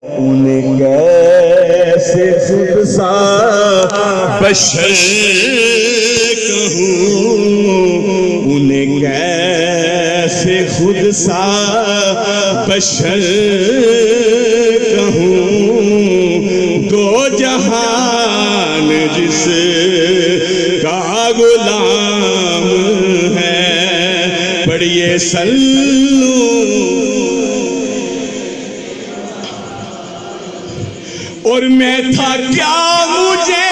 انہیں کیسے خود سا بشر کہوں، انہیں کیسے خود سا بشر کہوں، دو جہان جس کا غلام ہے، پڑھیے سلو۔ اور میں تھا کیا، مجھے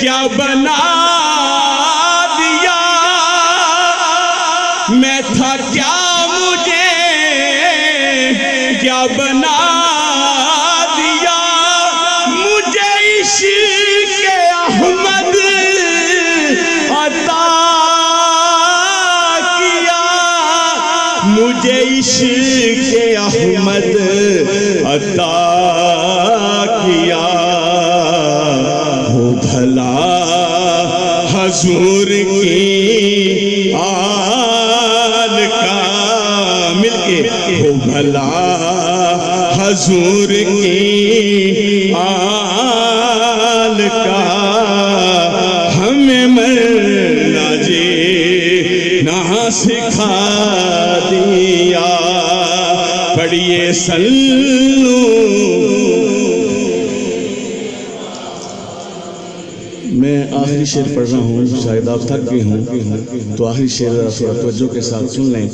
کیا بنا دیا، میں تھا کیا، مجھے کیا بنا دیا، مجھے عشق احمد عطا کیا، مجھے عشق احمد عطا کیا، ہو بھلا حضور کی آل کا، مل کے ہو بھلا حضور کی آل کا، ہمیں مرنا جینا سکھا دیا، پڑھیے سلو۔ میں آخری شعر پڑھ رہا ہوں، شاید آپ تھک گئے ہوں، تو آخری شعر ذرا توجہ کے ساتھ سن لیں،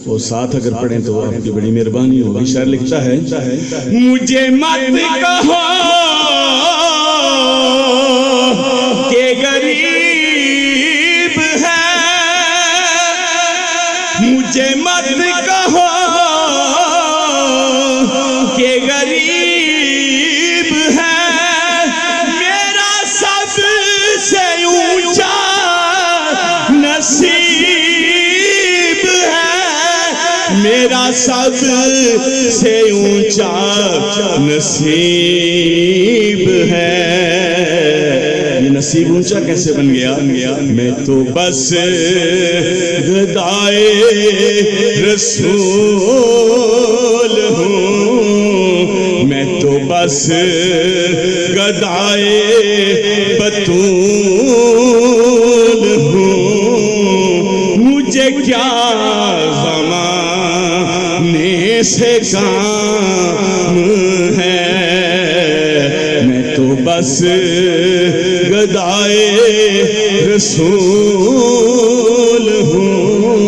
اور ساتھ اگر پڑھیں تو آپ کی بڑی مہربانی ہوگی۔ شاعر لکھتا ہے، مجھے مت کہو کہ غریب ہے، مجھے مت کہو کہ غریب ہے، میرا سب سے اونچا نصیب ہے، میرا سب سے اونچا نصیب ہے۔ یہ نصیب اونچا کیسے بن گیا؟ میں تو بس گدائے رسول ہوں، میں تو بس گدائے بطول ہوں، مجھے کیا زمانے سے کام ہے، میں تو بس گدائے رسول ہوں،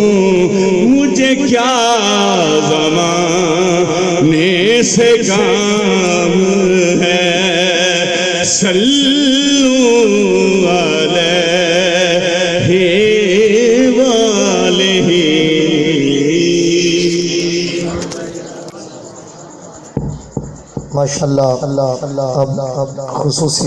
مجھے کیا زمانے سے کام ہے، صلو علیہ وآلہ۔ ماشاءاللہ اب خصوصی